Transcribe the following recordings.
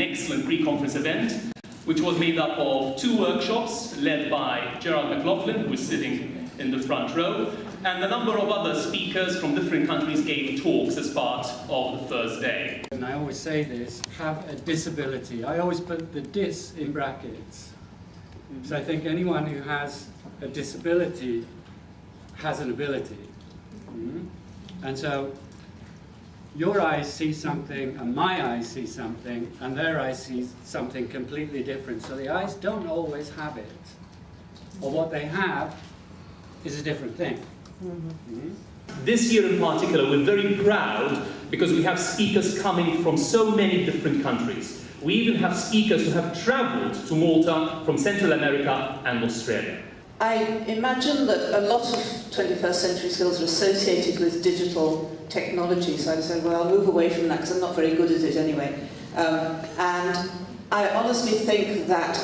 an excellent pre-conference event, which was made up of 2 workshops led by Gerard McLoughlin, who is sitting in the front row, and a number of other speakers from different countries gave talks as part of the first day. And I always say this, have a disability. I always put the dis in brackets. So I think anyone who has a disability has an ability. And so your eyes see something, and my eyes see something, and their eyes see something completely different. So the eyes don't always have it. Or what they have is a different thing. This year in particular, we're very proud because we have speakers coming from so many different countries. We even have speakers who have travelled to Malta from Central America and Australia. I imagine that a lot of 21st century skills are associated with digital technology, so I said, well, I'll move away from that because I'm not very good at it anyway. And I honestly think that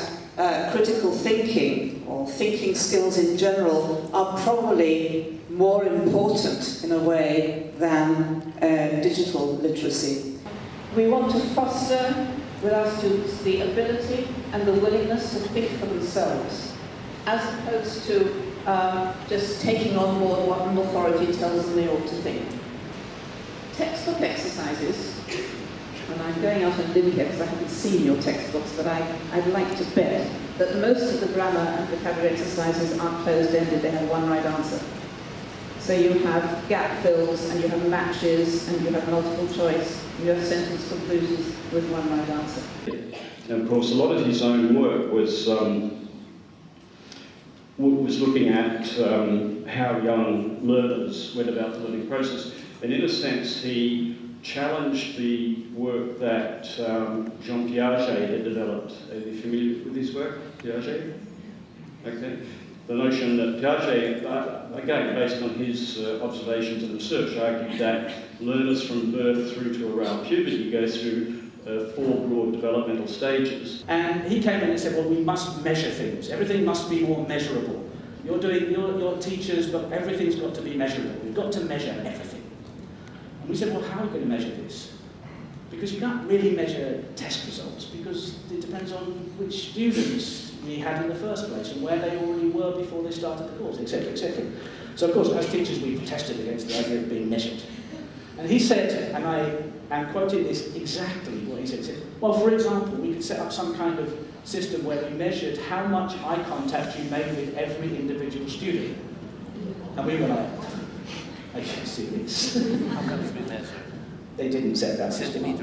critical thinking, or thinking skills in general, are probably more important in a way than digital literacy. We want to foster with our students the ability and the willingness to think for themselves, as opposed to just taking on board what an authority tells them they ought to think. Textbook exercises, and I'm going out on limb here because I haven't seen your textbooks, but I'd like to bet that most of the grammar and vocabulary exercises are closed-ended, they have one right answer. So you have gap fills, and you have matches, and you have multiple choice, you have sentence conclusions with one right answer. And of course, a lot of his own work was looking at how young learners went about the learning process. And in a sense, he challenged the work that Jean Piaget had developed. Are you familiar with his work, Piaget? Okay. The notion that Piaget, again, based on his observations and research, argued that learners from birth through to around puberty go through 4 broad developmental stages. And he came in and said, well, we must measure things. Everything must be more measurable. You're teachers, but everything's got to be measurable. We've got to measure everything. And we said, well, how are we going to measure this? Because you can't really measure test results, because it depends on which students we had in the first place and where they already were before they started the course, etc., etc. So, of course, as teachers, we protested against the idea of being measured. And he said, and I am quoting this exactly what he said. He said, well, for example, we could set up some kind of system where we measured how much eye contact you made with every individual student. And we were like, are you serious? How can this be measured? They didn't set that system up.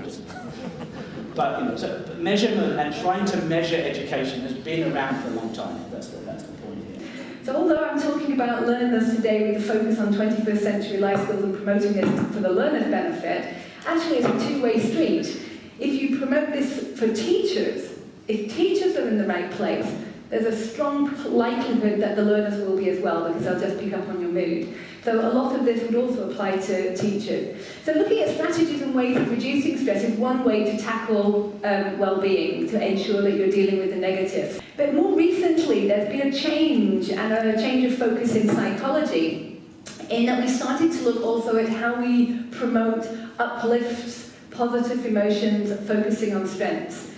But, you know, so measurement and trying to measure education has been around for a long time. That's the point here. So although I'm talking about learners today with a focus on 21st century life skills and promoting this for the learner's benefit, actually it's a two-way street. If you promote this for teachers, if teachers are in the right place, there's a strong likelihood that the learners will be as well, because they'll just pick up on your mood. So a lot of this would also apply to teachers. So looking at strategies and ways of reducing stress is one way to tackle well-being, to ensure that you're dealing with the negatives. But more recently, there's been a change, and a change of focus in psychology, in that we started to look also at how we promote uplifts, positive emotions, focusing on strengths.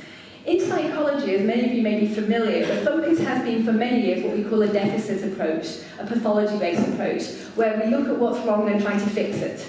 In psychology, as many of you may be familiar, the focus has been for many years what we call a deficit approach, a pathology-based approach, where we look at what's wrong and try to fix it.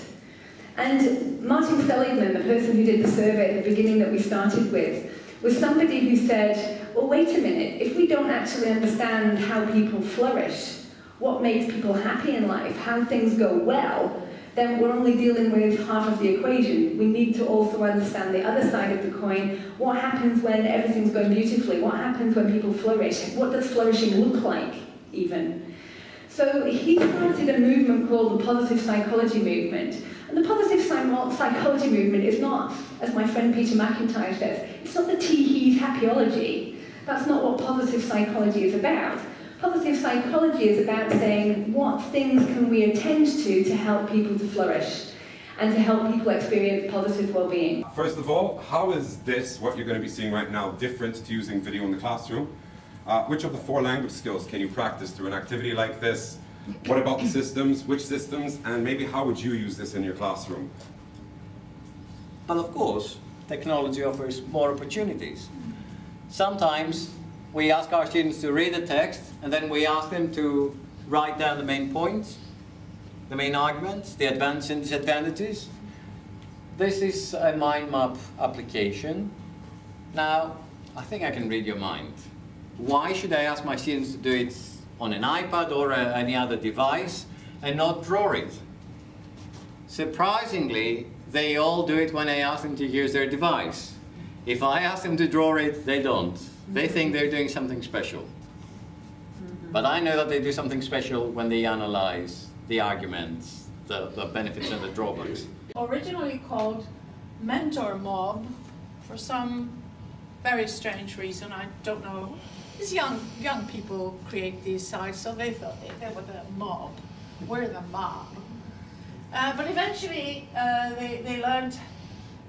And Martin Seligman, the person who did the survey at the beginning that we started with, was somebody who said, well, wait a minute, if we don't actually understand how people flourish, what makes people happy in life, how things go well, then we're only dealing with half of the equation. We need to also understand the other side of the coin. What happens when everything's going beautifully? What happens when people flourish? What does flourishing look like, even? So he started a movement called the positive psychology movement. And the positive psychology movement is not, as my friend Peter McIntyre says, it's not the tee-hees happyology. That's not what positive psychology is about. Positive psychology is about saying what things can we attend to help people to flourish and to help people experience positive well-being. First of all, how is this, what you're going to be seeing right now, different to using video in the classroom? Which of the 4 language skills can you practice through an activity like this? What about the systems? Which systems? And maybe how would you use this in your classroom? Well, of course, technology offers more opportunities. Sometimes we ask our students to read the text, and then we ask them to write down the main points, the main arguments, the advantages and disadvantages. This is a mind map application. Now, I think I can read your mind. Why should I ask my students to do it on an iPad or any other device and not draw it? Surprisingly, they all do it when I ask them to use their device. If I ask them to draw it, they don't. They think they're doing something special. But I know that they do something special when they analyze the arguments, the benefits and the drawbacks. Originally called Mentor Mob for some very strange reason, I don't know. These young people create these sites, so they thought they were the mob. We're the mob. But eventually they learned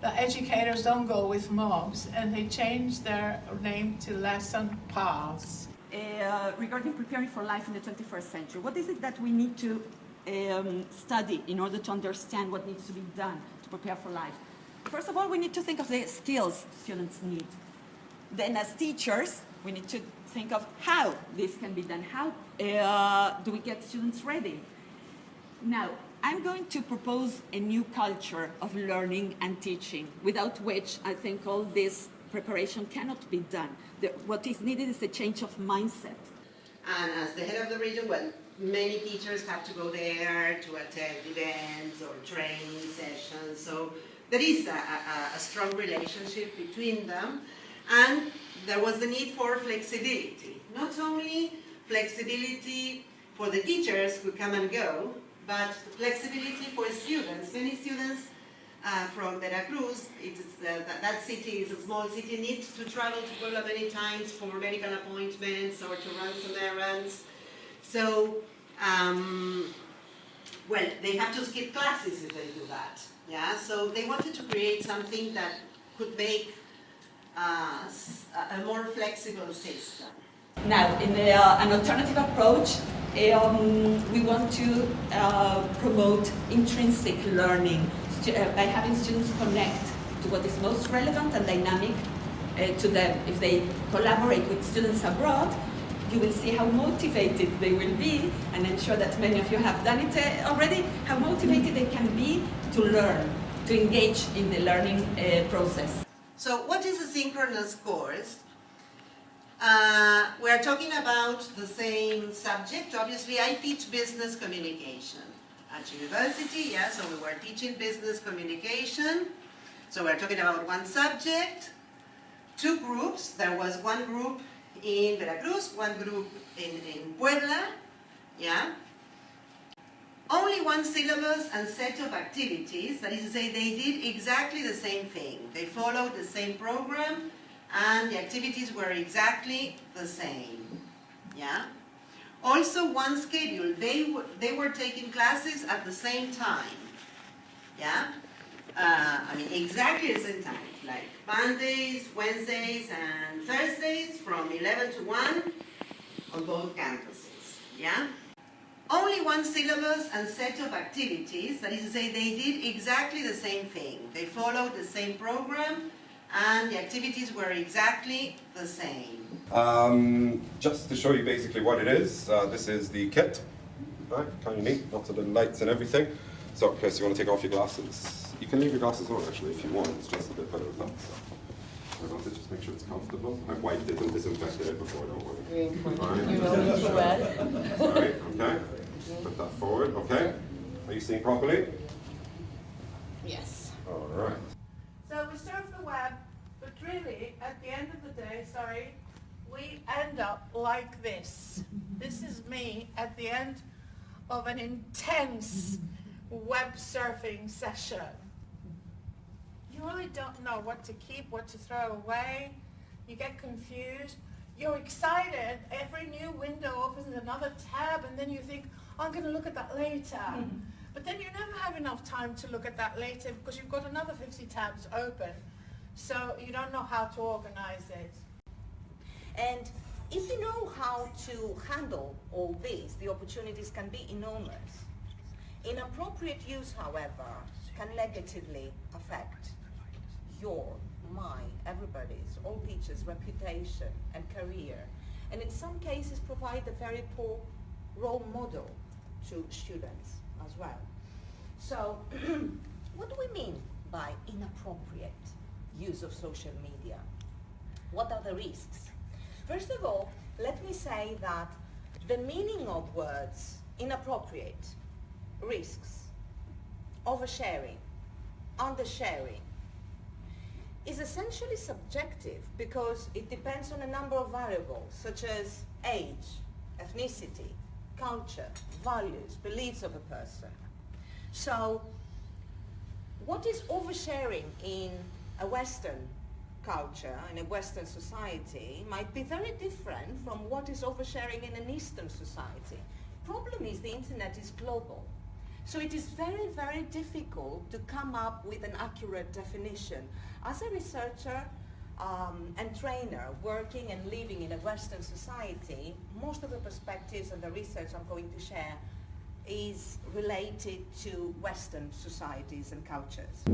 that educators don't go with mobs, and they changed their name to Lesson Paths. Regarding preparing for life in the 21st century, what is it that we need to study in order to understand what needs to be done to prepare for life? First of all, we need to think of the skills students need. Then as teachers, we need to think of how this can be done. How do we get students ready? Now, I'm going to propose a new culture of learning and teaching, without which I think all this preparation cannot be done. What is needed is a change of mindset. And as the head of the region, well, many teachers have to go there to attend events or training sessions. So there is a strong relationship between them. And there was the need for flexibility. Not only flexibility for the teachers who come and go, but flexibility for students. Many students from Veracruz, that city is a small city, need to travel to Puebla many times for medical appointments or to run some errands. So, well, they have to skip classes if they do that. Yeah, so they wanted to create something that could make a more flexible system. Now, in an alternative approach, we want to promote intrinsic learning by having students connect to what is most relevant and dynamic to them. If they collaborate with students abroad, you will see how motivated they will be, and I'm sure that many of you have done it already, how motivated they can be to learn, to engage in the learning process. So what is a synchronous course? We are talking about the same subject. Obviously, I teach business communication at university, yeah, so we were teaching business communication. So we're talking about one subject, two groups. There was one group in Veracruz, one group in Puebla, yeah. Only one syllabus and set of activities, that is to say, they did exactly the same thing. They followed the same program, and the activities were exactly the same, yeah. Also, one schedule. They were taking classes at the same time, yeah. I mean, exactly the same time, like Mondays, Wednesdays, and Thursdays from 11 to 1 on both campuses, yeah. Only one syllabus and set of activities, that is to say, they did exactly the same thing. They followed the same program, and the activities were exactly the same. Just to show you basically what it is, this is the kit. Right, kind of neat, lots of little lights and everything. So, Chris, you want to take off your glasses? You can leave your glasses on, actually, if you want. It's just a bit better of that. I want to just make sure it's comfortable. I've wiped it and disinfected it before, don't worry. Alright, okay. Put that forward, okay. Are you seeing properly? Yes. Alright. So we surf the web, but really, at the end of the day, we end up like this. This is me at the end of an intense web surfing session. You really don't know what to keep, what to throw away. You get confused. You're excited. Every new window opens another tab, and then you think, I'm going to look at that later. But then you never have enough time to look at that later because you've got another 50 tabs open. So you don't know how to organize it. And if you know how to handle all this, the opportunities can be enormous. Inappropriate use, however, can negatively affect your everybody's, all teachers' reputation and career, and in some cases provide a very poor role model to students as well. So, what do we mean by inappropriate use of social media? What are the risks? First of all, let me say that the meaning of words inappropriate, risks, oversharing, undersharing is essentially subjective because it depends on a number of variables such as age, ethnicity, culture, values, beliefs of a person. So, what is oversharing in a Western culture, in a Western society, might be very different from what is oversharing in an Eastern society. Problem is the internet is global. So it is very, very difficult to come up with an accurate definition. As a researcher and trainer working and living in a Western society, most of the perspectives and the research I'm going to share is related to Western societies and cultures.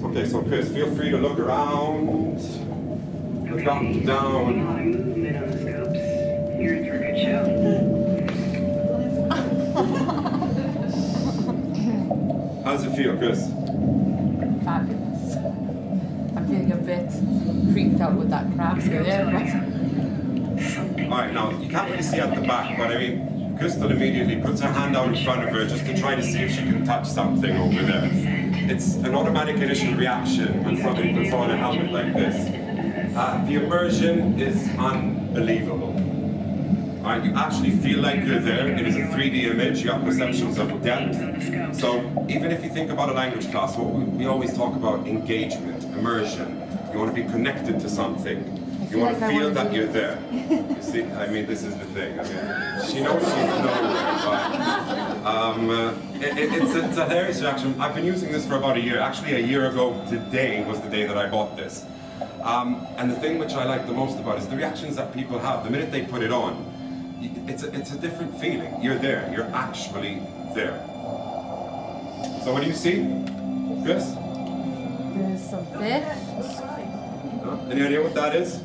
Okay, so Chris, feel free to look around, look up and down. You're in for a good show. How does it feel, Chris? Fabulous. I'm feeling a bit creeped out with that crab through there. Alright, now you can't really see at the back, but I mean, Crystal immediately puts her hand out in front of her just to try to see if she can touch something over there. It's an automatic initial reaction when somebody puts on a helmet like this. The immersion is unbelievable. Alright, you actually feel like you're there. It is a 3D image, you have perceptions of depth. So even if you think about a language class, we always talk about engagement, immersion. You want to be connected to something. You want to feel that you're there. You see, I mean, this is the thing. I mean, she knows she's nowhere, but it's a hilarious reaction. I've been using this for about a year. Actually, a year ago today was the day that I bought this. And the thing which I like the most about it is the reactions that people have. The minute they put it on, it's a different feeling. You're there. You're actually there. So what do you see, Chris? There's some fish. Any idea what that is?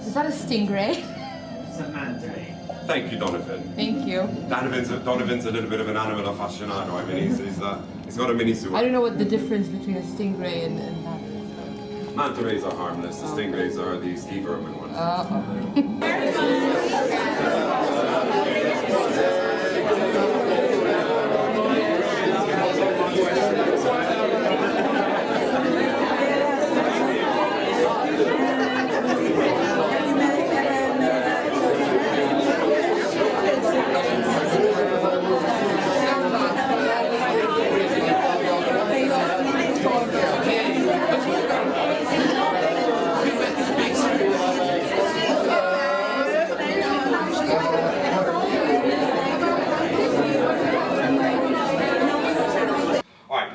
Is that a stingray? It's a manta ray. Thank you, Donovan. Thank you. Donovan's a little bit of an animal aficionado. I mean, he's got a mini zoo. I don't know what the difference between a stingray and that is. Manta rays are harmless. The stingrays are the ski vermin ones.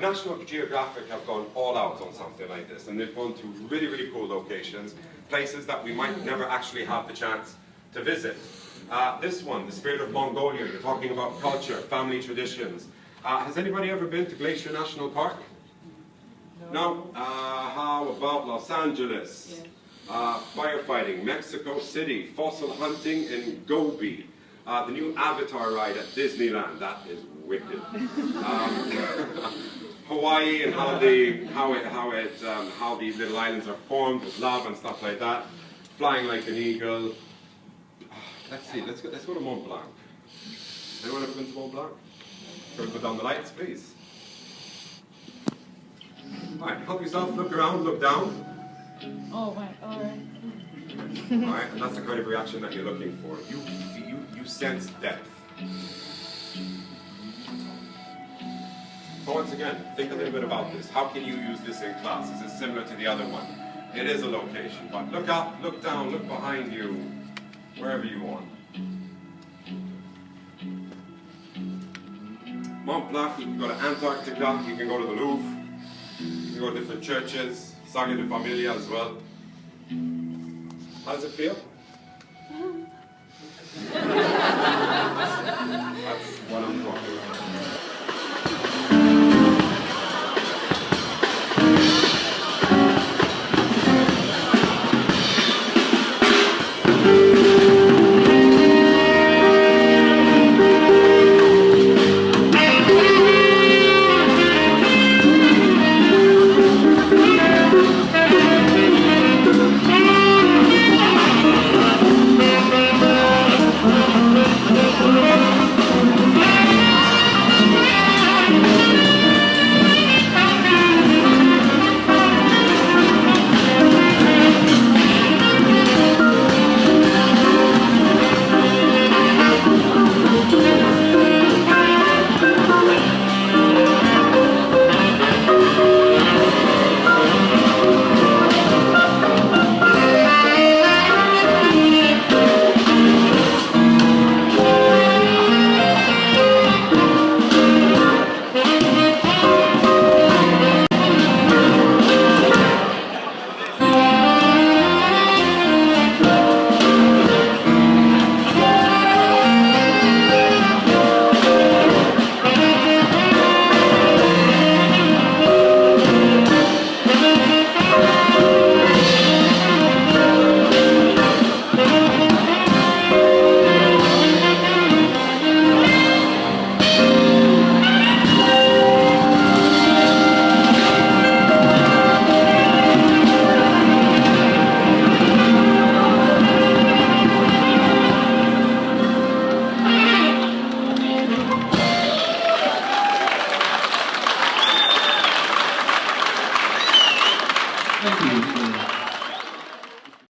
National Geographic have gone all out on something like this, and they've gone to really, really cool locations, places that we might never actually have the chance to visit. This one, the Spirit of Mongolia, you're talking about culture, family traditions. Has anybody ever been to Glacier National Park? No? How about Los Angeles? Firefighting, Mexico City, fossil hunting in Gobi, the new Avatar ride at Disneyland, that is wicked. Hawaii and how these little islands are formed with lava and stuff like that. Flying like an eagle. Let's see, let's go to Mont Blanc. Anyone ever been to Mont Blanc? Can we put down the lights, please? Alright, help yourself, look around, look down. Oh my, alright. Alright, and that's the kind of reaction that you're looking for. You sense depth. So once again, think a little bit about this. How can you use this in class? Is it similar to the other one? It is a location, but look up, look down, look behind you, wherever you want. Mont Blanc, you can go to Antarctica, you can go to the Louvre, you can go to different churches, Sagrada de Familia as well. How does it feel? That's what I'm talking about. Thank you.